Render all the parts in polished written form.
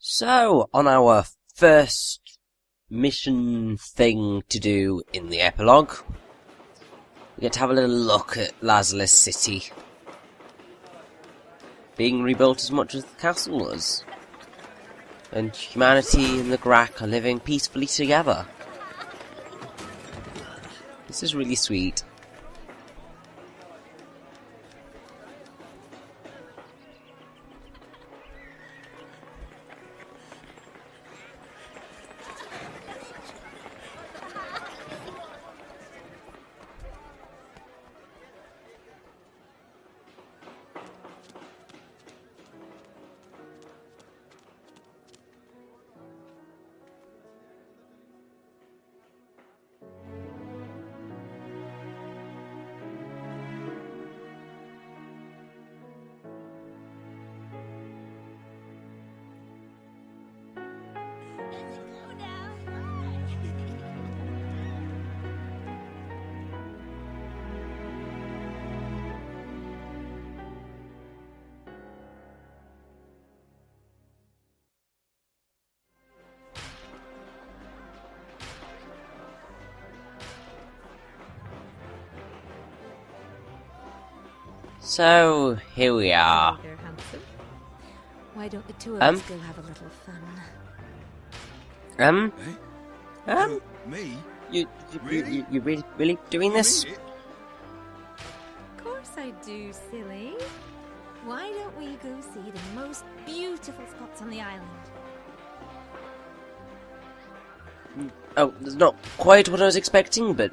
So, on our first mission thing to do in the epilogue, we get to have a little look at Lazulis City. Being rebuilt as much as the castle was. And humanity and the Gurak are living peacefully together. This is really sweet. So, here we are. Why don't the two of us go have a little fun? Me? You really doing this? Of course I do, silly. Why don't we go see the most beautiful spots on the island? Oh, that's not quite what I was expecting, but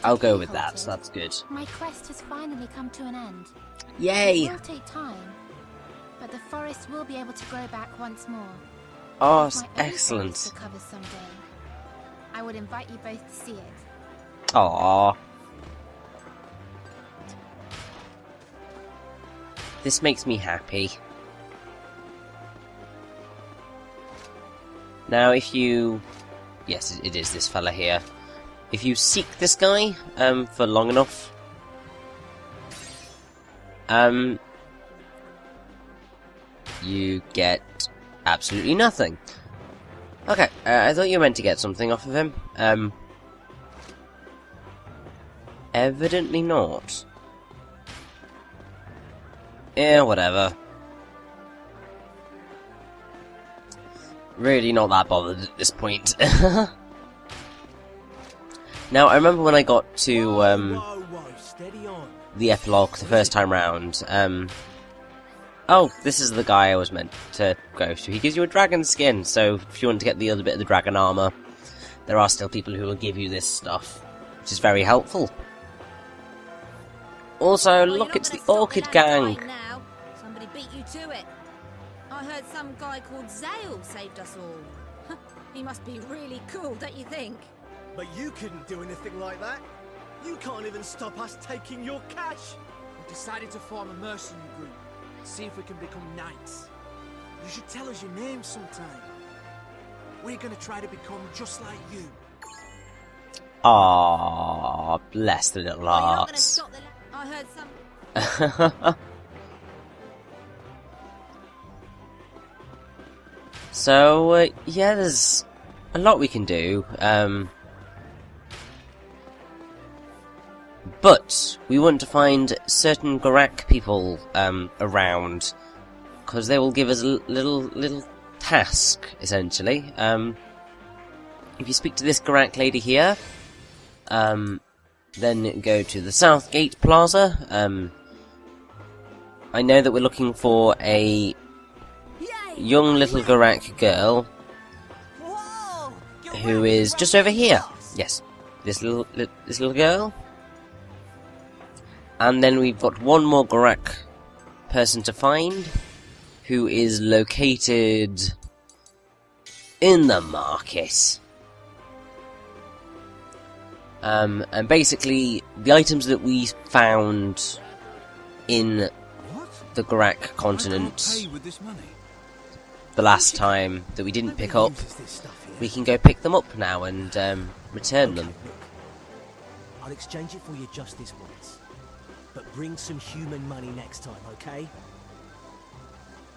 I'll go with that, so that's good. My quest has finally come to an end. Yay! It will take time, but the forest will be able to grow back once more. Oh, With my own excellent. forest to cover someday. I would invite you both to see it. Aww. This makes me happy. Now, if you... Yes, it is this fella here. If you seek this guy, for long enough, you get absolutely nothing. Okay, I thought you meant to get something off of him. Evidently not. Yeah, whatever. Really not that bothered at this point. Now, I remember when I got to, the epilogue the first time round, oh, this is the guy I was meant to go to. He gives you a dragon skin, so if you want to get the other bit of the dragon armor, there are still people who will give you this stuff, which is very helpful. Also, look, it's the Orchid Gang. Now. Somebody beat you to it. I heard some guy called Zael saved us all. He must be really cool, don't you think? But you couldn't do anything like that. You can't even stop us taking your cash. We decided to form a mercenary group. See if we can become knights. You should tell us your names sometime. We're gonna try to become just like you. Aww, bless the little Well, you're not gonna hearts. stop the I heard some... So, yeah, there's a lot we can do, but we want to find certain Gurak people, around, because they will give us a little task, essentially. If you speak to this Gurak lady here, then go to the South Gate Plaza. I know that we're looking for a young little Gurak girl who is just over here. Yes, this little girl. And then we've got one more Gurak person to find, who is located in the market. And basically, the items that we found in the Gurak continent the last time that we didn't pick up, we can go pick them up now and return them. I'll exchange it for your justice once. But bring some human money next time, okay?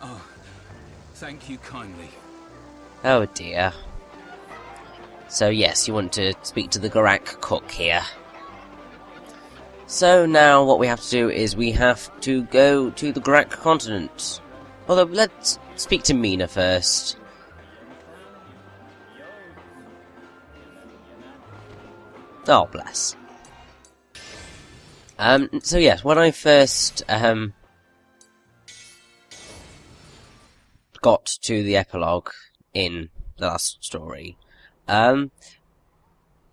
Oh, thank you kindly. Oh dear. So yes, you want to speak to the Gurak cook here. So now what we have to do is we have to go to the Gurak continent. Although, let's speak to Mina first. Oh, bless. So yes, when I first, got to the epilogue in the last story, it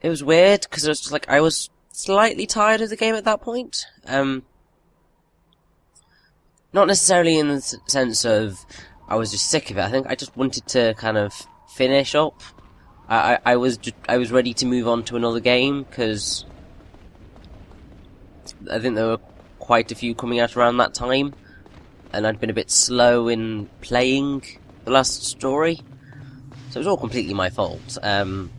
was weird, because it was just like, I was slightly tired of the game at that point. Not necessarily in the sense of I was just sick of it. I think I just wanted to kind of finish up. I was ready to move on to another game, because I think there were quite a few coming out around that time, and I'd been a bit slow in playing the last story, so it was all completely my fault. And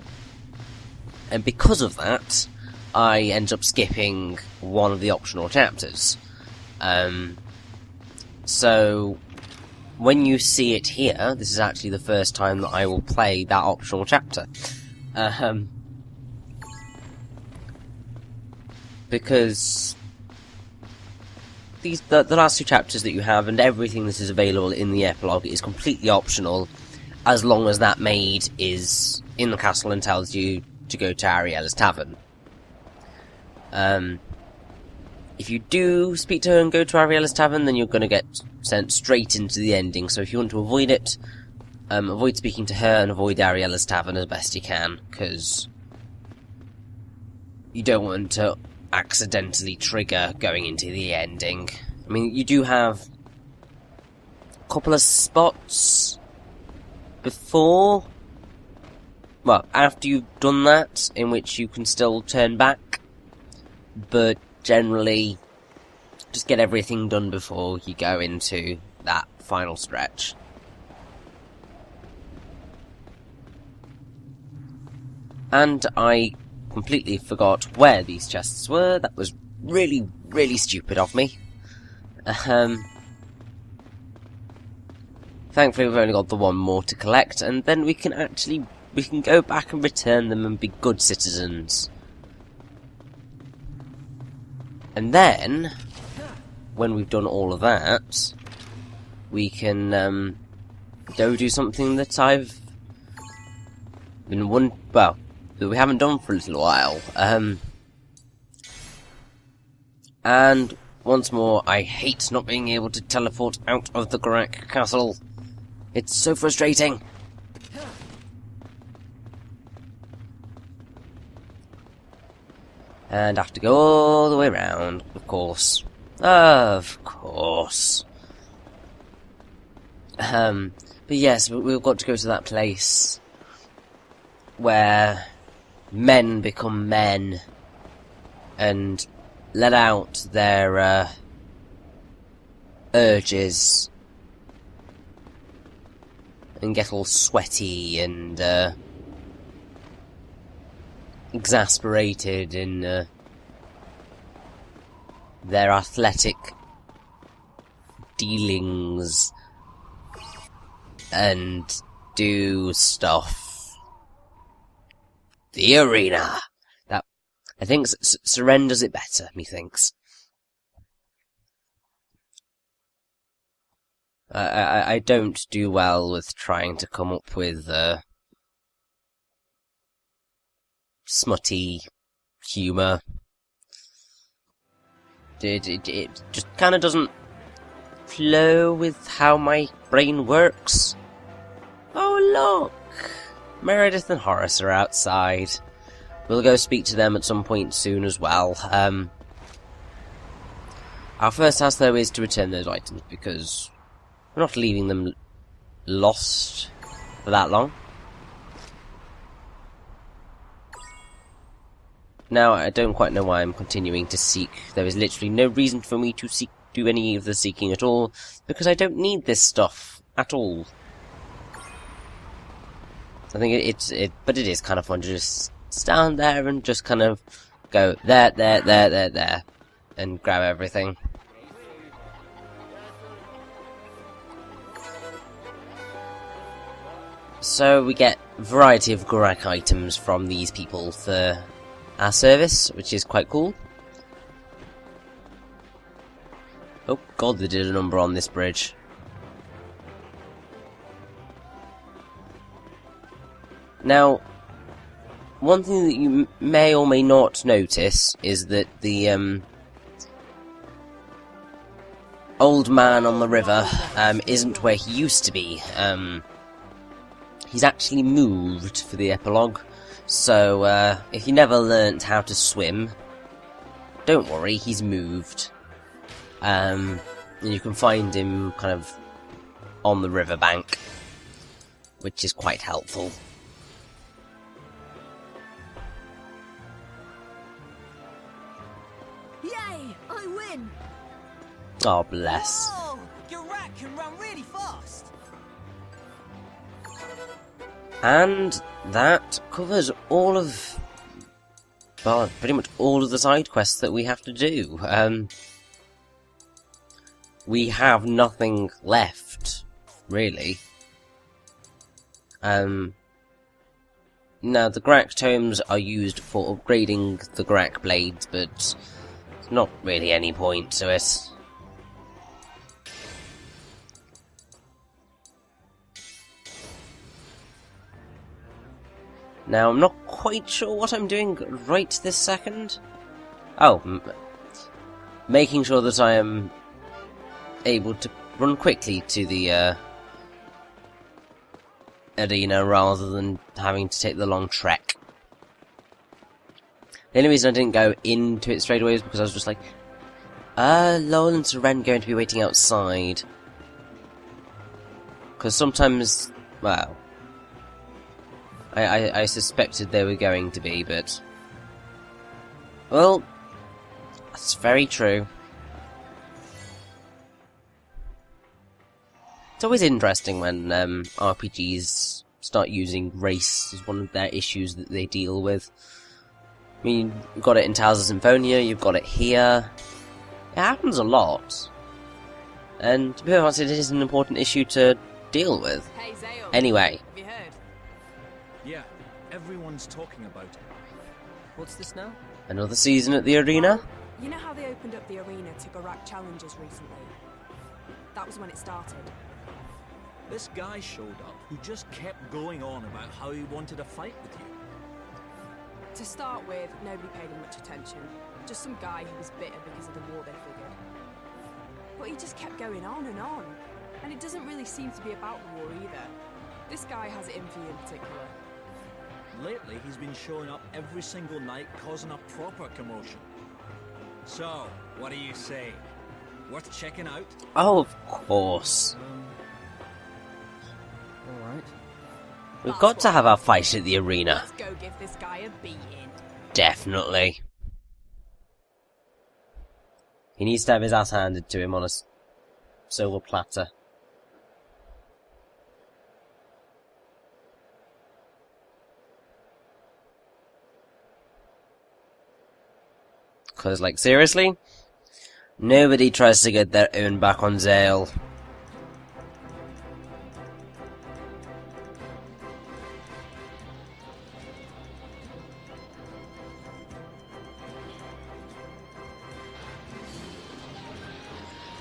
because of that, I ended up skipping one of the optional chapters. So when you see it here, this is actually the first time that I will play that optional chapter. Because the last two chapters that you have and everything that is available in the epilogue is completely optional, as long as that maid is in the castle and tells you to go to Ariella's tavern. If you do speak to her and go to Ariella's tavern, then you're going to get sent straight into the ending. So if you want to avoid it, avoid speaking to her and avoid Ariella's tavern as best you can, because you don't want to accidentally trigger going into the ending. I mean, you do have a couple of spots before, well, after you've done that, in which you can still turn back, but generally, just get everything done before you go into that final stretch. And I completely forgot where these chests were. That was really, really stupid of me. Thankfully we've only got the one more to collect, and then we can go back and return them and be good citizens. And then, when we've done all of that, we can go do something that I've been that we haven't done for a little while. And once more, I hate not being able to teleport out of the Gurak castle. It's so frustrating. And I have to go all the way around, of course. Of course. But yes, we've got to go to that place where men become men and let out their urges and get all sweaty and exasperated in their athletic dealings and do stuff. The arena. That, I think Syrenne does it better, methinks. I don't do well with trying to come up with smutty humour. It just kind of doesn't flow with how my brain works. Oh look! Meredith and Horace are outside. We'll go speak to them at some point soon as well. Our first task though is to return those items, because we're not leaving them lost for that long. Now, I don't quite know why I'm continuing to seek. There is literally no reason for me to do any of the seeking at all, because I don't need this stuff at all. I think but it is kind of fun to just stand there and just kind of go there, and grab everything. So we get a variety of Gurak items from these people for our service, which is quite cool. Oh god, they did a number on this bridge. Now, one thing that you may or may not notice is that the old man on the river isn't where he used to be. He's actually moved for the epilogue, so if you never learnt how to swim, don't worry, he's moved. And you can find him kind of on the riverbank, which is quite helpful. Yay! I win! Oh, bless. Oh, Gurak can run really fast. And that covers all of, well, pretty much all of the side quests that we have to do. We have nothing left, really. Now, the Gurak tomes are used for upgrading the Gurak blades, but there's not really any point to it. Now, I'm not quite sure what I'm doing right this second. Oh, making sure that I am able to run quickly to the arena rather than having to take the long trek. The only reason I didn't go into it straight away is because I was just like, Lowell and Syrenne going to be waiting outside. Because sometimes, well, I suspected they were going to be, but... well, that's very true. It's always interesting when RPGs start using race as one of their issues that they deal with. I mean, you've got it in Tales of Symphonia, you've got it here. It happens a lot. And to be honest, it is an important issue to deal with. Hey, Zael. Anyway. Have you heard? Yeah, everyone's talking about it. What's this now? Another season at the arena? You know how they opened up the arena to Gurak challenges recently? That was when it started. This guy showed up who just kept going on about how he wanted a fight with you. To start with, nobody paid him much attention. Just some guy who was bitter because of the war, they figured. But he just kept going on. And it doesn't really seem to be about the war either. This guy has it in for you in particular. Lately, he's been showing up every single night, causing a proper commotion. So, what do you say? Worth checking out? Oh, of course. Alright. We've got to have our fight at the arena. Let's go give this guy a beating. Definitely. He needs to have his ass handed to him on a silver platter. Because, like, seriously? Nobody tries to get their own back on Zael.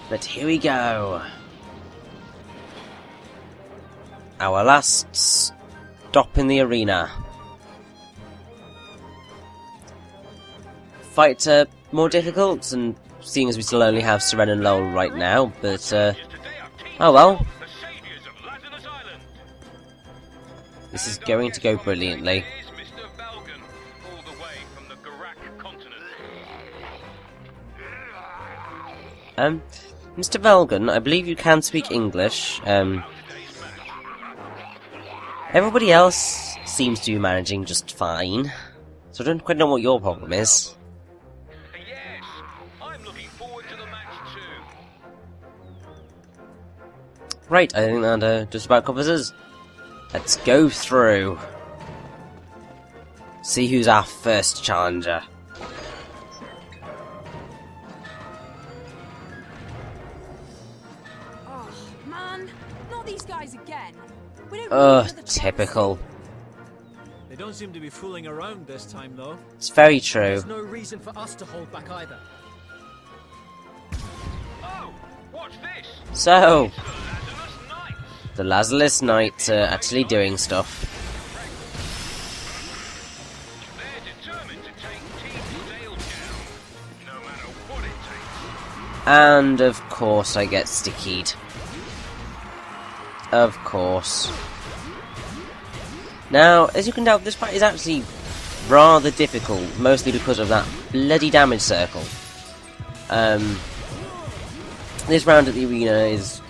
But here we go. Our last stop in the arena. Fights are more difficult, and seeing as we still only have Yurick and Lowell right now, but oh well. This is going to go brilliantly. Mr. Velgan, I believe you can speak English. Everybody else seems to be managing just fine, so I don't quite know what your problem is. Yes, I'm looking forward to the match too. Right, I think that just about covers us. Let's go through. See who's our first challenger. Oh, man. Not these guys again. We don't Ugh, need another typical. They don't seem to be fooling around this time, though. It's very true. There's no reason for us to hold back either. Oh, what's this? So, The Lazulis Knights. the Lazulis Knights are actually doing stuff. They're determined to take Team Zael down, no matter what it takes. And, of course, I get stickied. Of course. Now, as you can tell, this fight is actually rather difficult, mostly because of that bloody damage circle. This round at the arena is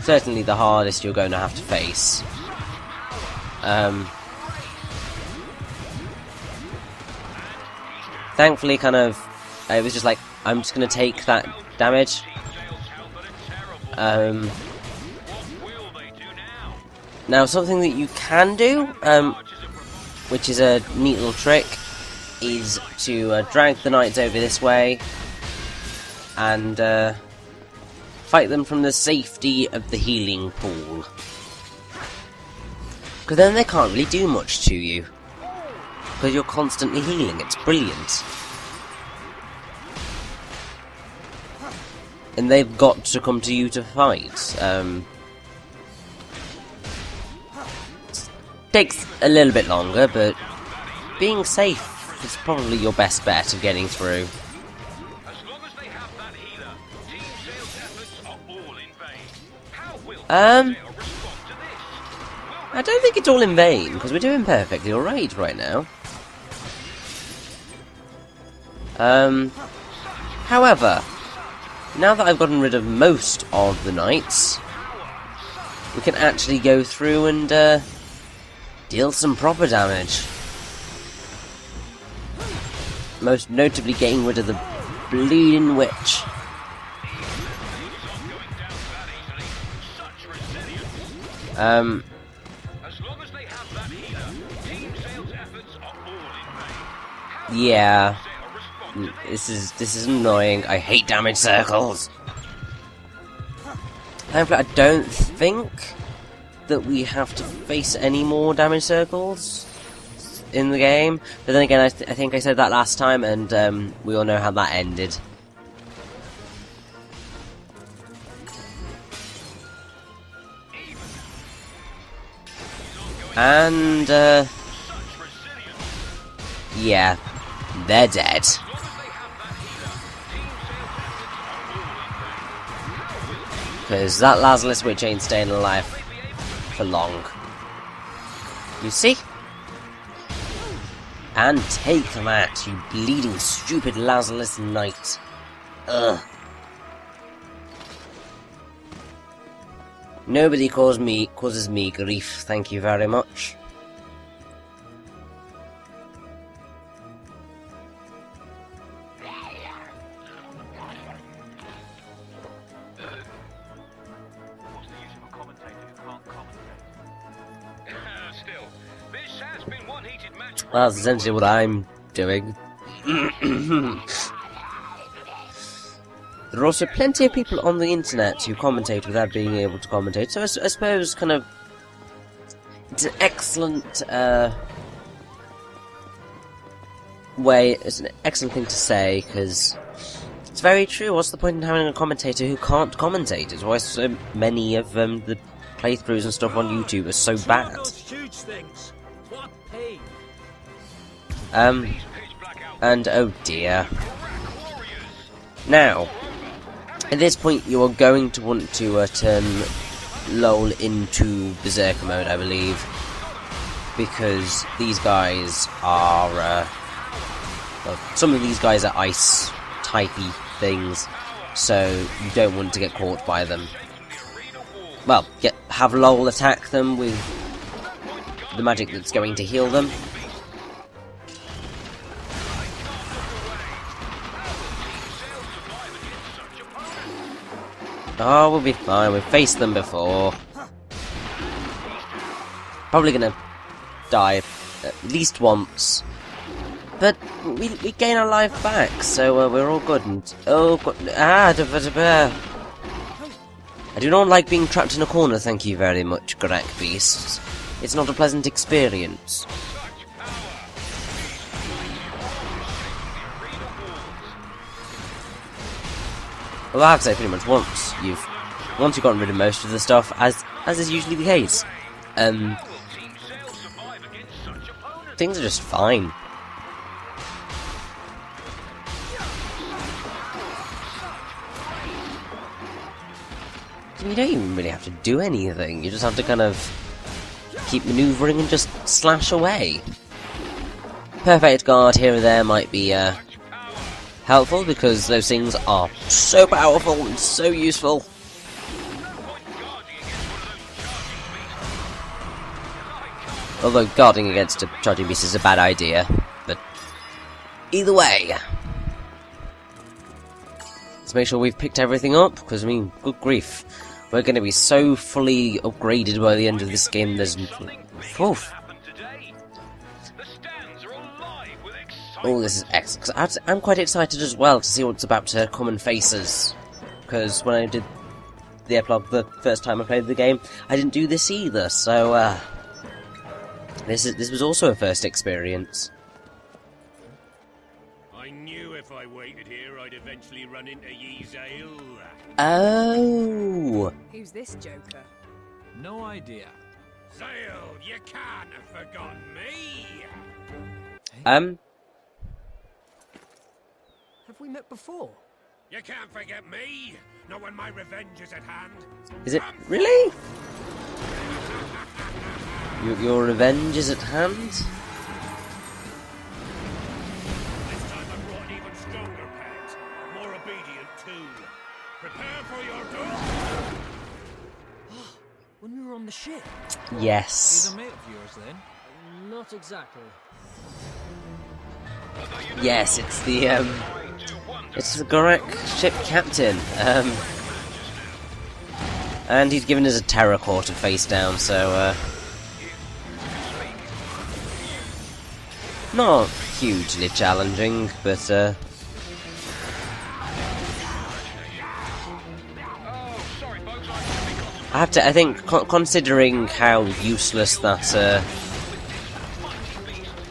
certainly the hardest you're going to have to face. Thankfully, kind of, it was just like, I'm just going to take that damage. Now, something that you can do, which is a neat little trick, is to drag the knights over this way and fight them from the safety of the healing pool. Because then they can't really do much to you. Because you're constantly healing, it's brilliant. And they've got to come to you to fight. Takes a little bit longer, but being safe is probably your best bet of getting through. As long as they have that healer, Team Zael's efforts are all in vain. How will Um, Zael respond to this? I don't think it's all in vain, because we're doing perfectly alright right now. However, now that I've gotten rid of most of the knights, we can actually go through and deal some proper damage. Most notably getting rid of the bleeding witch. As long as they have that healer, Team Zael's efforts are all in vain. Yeah, Zael respond to this is annoying. I hate damage circles. Thankfully, I don't think that we have to face any more damage circles in the game. But then again, I think I said that last time, and we all know how that ended. And, yeah, they're dead. Because that Lazulis witch ain't staying alive for long. You see? And take that, you bleeding stupid Lazulis knight. Ugh. Nobody causes me grief, thank you very much. What's the use of a commentator who can't commentate? Still, this has been one heated match. Well, that's essentially what I'm doing. There are also plenty of people on the internet who commentate without being able to commentate, so I suppose kind of it's an excellent it's an excellent thing to say, because it's very true. What's the point in having a commentator who can't commentate? It's why so many of the playthroughs and stuff on YouTube are so bad. Huge things. What pain. And oh dear. Now, at this point, you are going to want to turn Lowell into Berserker mode, I believe, because these guys are, well, some of these guys are ice-typey things, so you don't want to get caught by them. Well, have Lowell attack them with the magic that's going to heal them. Oh, we'll be fine. We've faced them before. Probably gonna die at least once. But we gain our life back, so we're all good. And oh, God, I do not like being trapped in a corner, thank you very much, Gurak beasts. It's not a pleasant experience. Well, I have to say, pretty much once you've gotten rid of most of the stuff, as is usually the case, things are just fine. You don't even really have to do anything. You just have to kind of keep maneuvering and just slash away. Perfect guard here or there might be helpful, because those things are so powerful and so useful. Although guarding against a charging beast is a bad idea, but either way. Let's make sure we've picked everything up, because I mean, good grief. We're going to be so fully upgraded by the end of this game, there's... Oof. Oh, this is excellent. I'm quite excited as well to see what's about to come and face us. Because when I did the epilogue the first time I played the game, I didn't do this either, so this was also a first experience. I knew if I waited here I'd eventually run into ye, Zael. Oh! Who's this joker? No idea. Zael, you can't have forgotten me! Have we met before? You can't forget me! Not when my revenge is at hand! Is it really? Your revenge is at hand? This time I brought an even stronger pet. More obedient too. Prepare for your doom! When we were on the ship? Yes. He's a mate of yours then? Not exactly. Yes, it's the Gurak ship captain. And he's given us a terracore to face down, so not hugely challenging, but I think, considering how useless that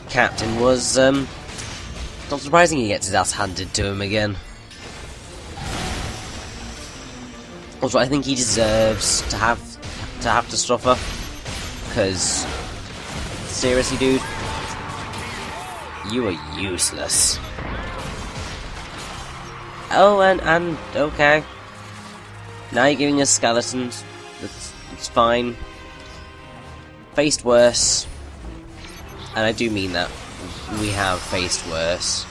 captain was, not surprising he gets his ass handed to him again. Also, I think he deserves to have to suffer, because seriously, dude, you are useless. Oh, and okay. Now you're giving us skeletons. It's fine. Faced worse, and I do mean that. We have faced worse.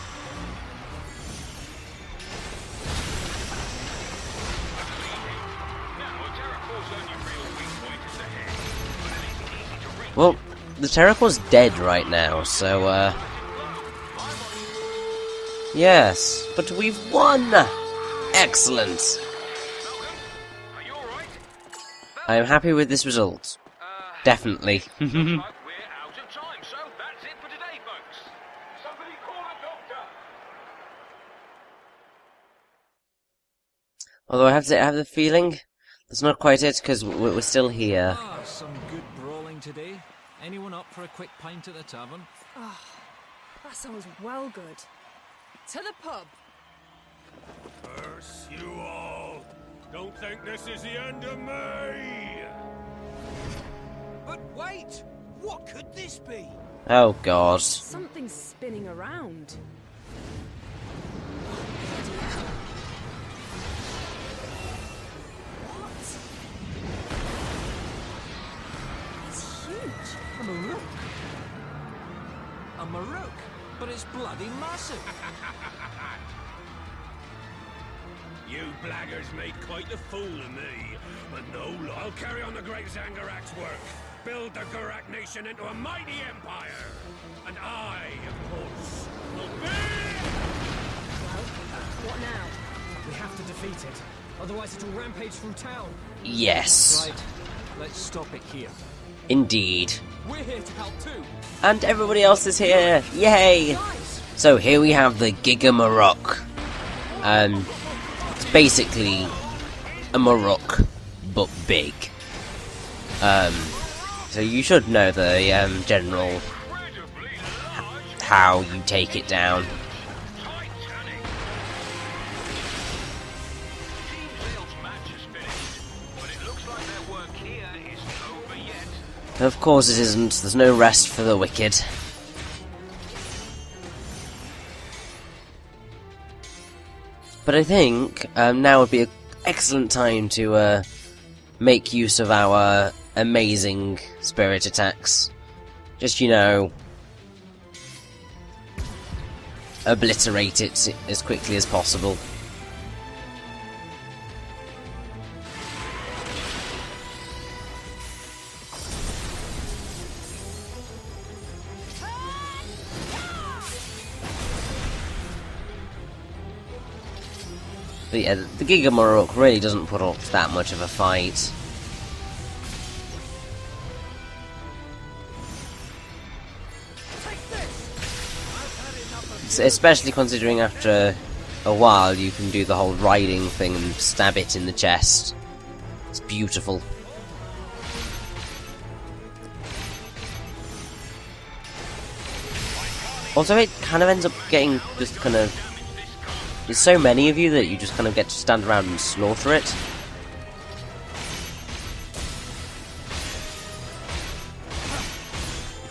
Well, the terracore's dead right now, so yes, but we've won! Excellent! I am happy with this result. Definitely. Although I have the feeling that's not quite it, because we're still here. Ah, some good brawling today. Anyone up for a quick pint at the tavern? Oh, that sounds well good. To the pub. Curse you all! Don't think this is the end of me! But wait! What could this be? Oh god. Something's spinning around. It's huge. A Maruk. A Maruk? But it's bloody massive. You blaggers made quite a fool of me, but no, I'll carry on the great Zangarak's work. Build the Gurak nation into a mighty empire. And I, of course, will be... Well, what now? We have to defeat it. Otherwise it'll rampage through town. Yes. Right, let's stop it here. Indeed. We're here to help too. And everybody else is here. Yay! So here we have the Giga Marok. It's basically a Marok but big. So you should know the general how you take it down. Of course it isn't. There's no rest for the wicked. But I think now would be an excellent time to make use of our amazing spirit attacks. Just, you know, obliterate it as quickly as possible. But yeah, the XGamerRichy really doesn't put up that much of a fight. Especially considering after a while you can do the whole riding thing and stab it in the chest. It's beautiful. Also, it kind of ends up getting just kind of... There's so many of you that you just kind of get to stand around and slaughter it.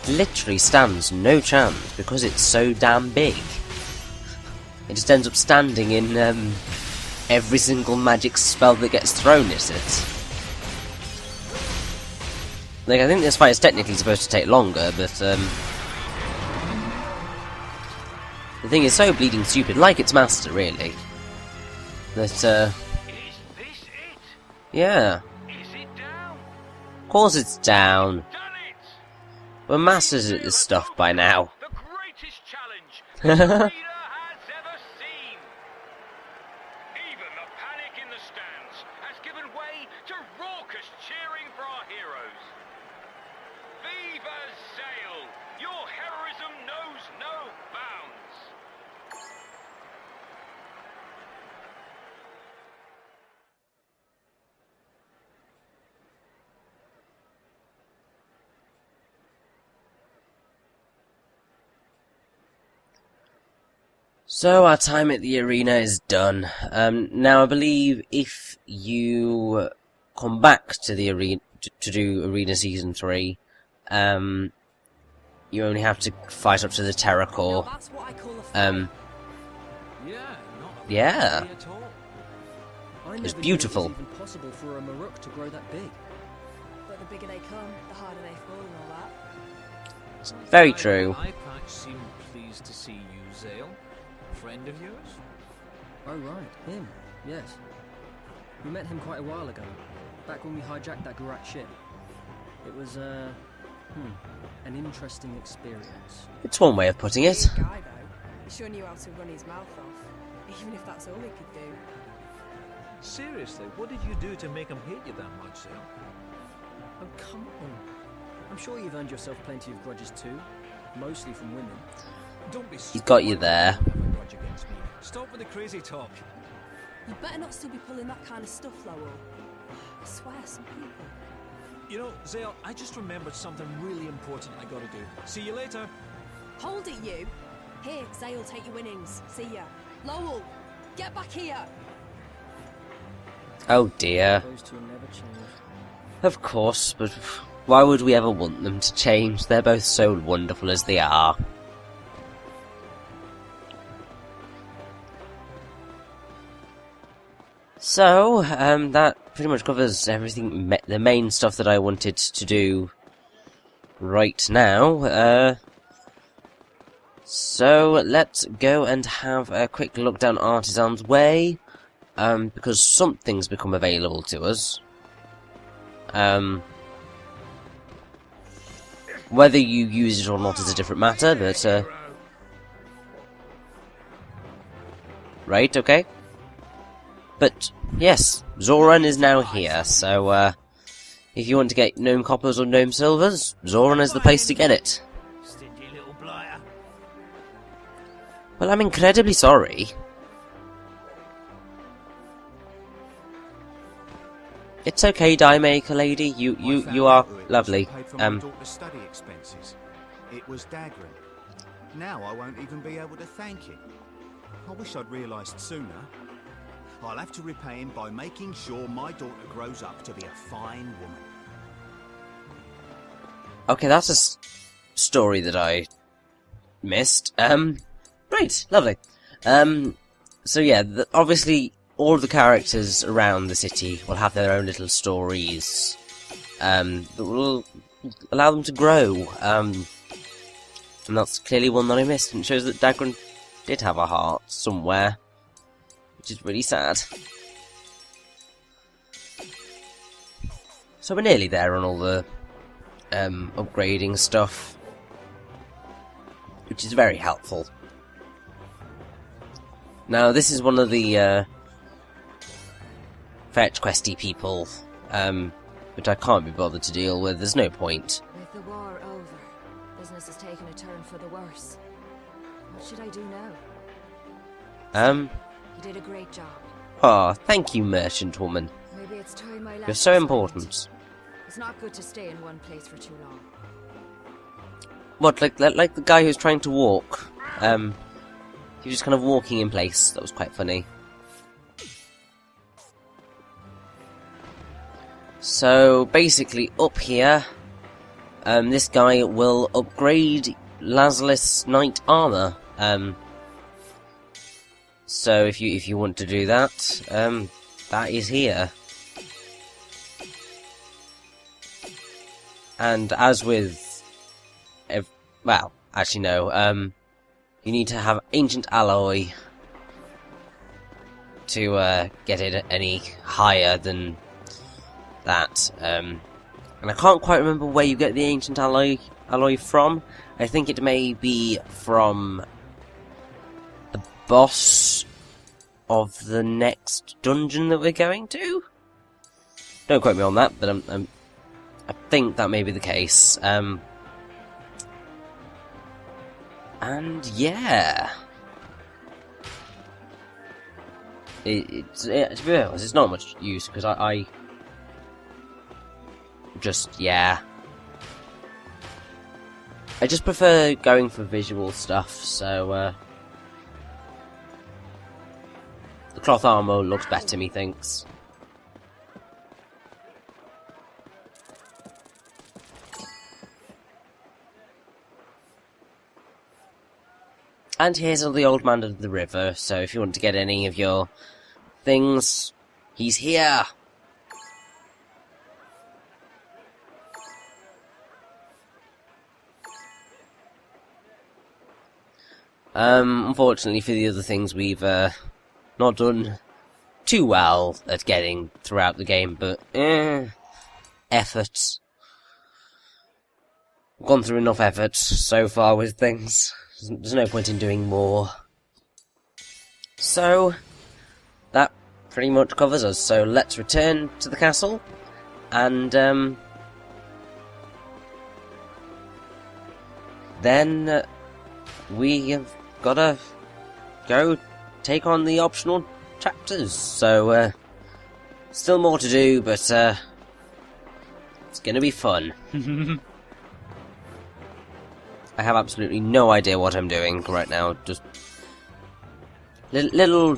It literally stands no chance because it's so damn big. It just ends up standing in every single magic spell that gets thrown at it. Like, I think this fight is technically supposed to take longer, but the thing is so bleeding stupid, like its master, really. That, Is this it? yeah. Is it down? Of course it's down. Done it! We're masters at this stuff by now. The greatest challenge this arena has ever seen. Even the panic in the stands has given way to raucous cheering for our heroes. Viva Zael! Your heroism knows no bounds. So our time at the arena is done. Now I believe if you come back to the arena to do Arena Season 3, you only have to fight up to the Terror Core. Now that's what I call a fight. Yeah. At all. I It's never knew beautiful. It was even possible for a Maruk to grow that big. But the bigger they come, the harder they fall and all that. It's very true. Eyepatch seemed pleased to see you, Zael. Friend of yours? Oh right, him. Yes. We met him quite a while ago, back when we hijacked that Gurak ship. It was an interesting experience. It's one way of putting it. Big guy though. He sure knew how to run his mouth off, even if that's all he could do. Seriously, what did you do to make him hate you that much, Zael? Oh come on. I'm sure you've earned yourself plenty of grudges too, mostly from women. Don't be He's got you there. stupid. Have a grudge against me. Stop with the crazy talk. You better not still be pulling that kind of stuff, Lowell. I swear, some people. You know, Zael, I just remembered something really important I gotta do. See you later. Hold it, you! Here, Zael, take your winnings. See ya. Lowell, get back here! Oh dear. Those two never change. Of course, but why would we ever want them to change? They're both so wonderful as they are. So, that pretty much covers everything, the main stuff that I wanted to do right now. So, let's go and have a quick look down Artisan's Way, because something's become available to us. Whether you use it or not is a different matter, but, right, okay. But, yes, Zoran is now here, so, if you want to get Gnome Coppers or Gnome Silvers, Zoran is the place to get it. Stingy little blighter. Well, I'm incredibly sorry. It's okay, die maker lady. You are lovely. Paid for my daughter's study expenses. It was Dagran. Now I won't even be able to thank him. I wish I'd realised sooner. I'll have to repay him by making sure my daughter grows up to be a fine woman. Okay, that's a story that I missed. Great, lovely. So yeah, obviously all of the characters around the city will have their own little stories, that will allow them to grow, and that's clearly one that I missed, and it shows that Dagran did have a heart somewhere, which is really sad. So we're nearly there on all the upgrading stuff, which is very helpful. Now, this is one of the fetch questy people, which I can't be bothered to deal with. There's no point. With the war over, business has taken a turn for the worse. What should I do now? You did a great job. Ah, thank you, merchant woman. Maybe it's time I left. You're so this important. island. It's not good to stay in one place for too long. What, like the guy who's trying to walk? He was just kind of walking in place. That was quite funny. So, basically, up here, this guy will upgrade Lazulis Knight Armor. So, if you want to do that, that is here. And as with... well, actually no, you need to have Ancient Alloy to get it any higher than that. And I can't quite remember where you get the Ancient Alloy from. I think it may be from the boss of the next dungeon that we're going to. Don't quote me on that, but I think that may be the case. And yeah, to be honest, it's not much use because I just, yeah, I just prefer going for visual stuff. So the cloth armor looks better, methinks. And here's the old man of the river, so if you want to get any of your things, he's here! Unfortunately for the other things, we've not done too well at getting throughout the game, but effort. We've gone through enough effort so far with things. There's no point in doing more. So, that pretty much covers us. So let's return to the castle, and then we have gotta go take on the optional chapters. So, still more to do, but it's gonna be fun. I have absolutely no idea what I'm doing right now, just little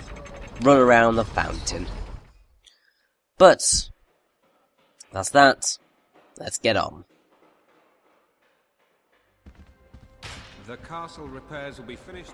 run around the fountain. But, that's that. Let's get on. The castle repairs will be finished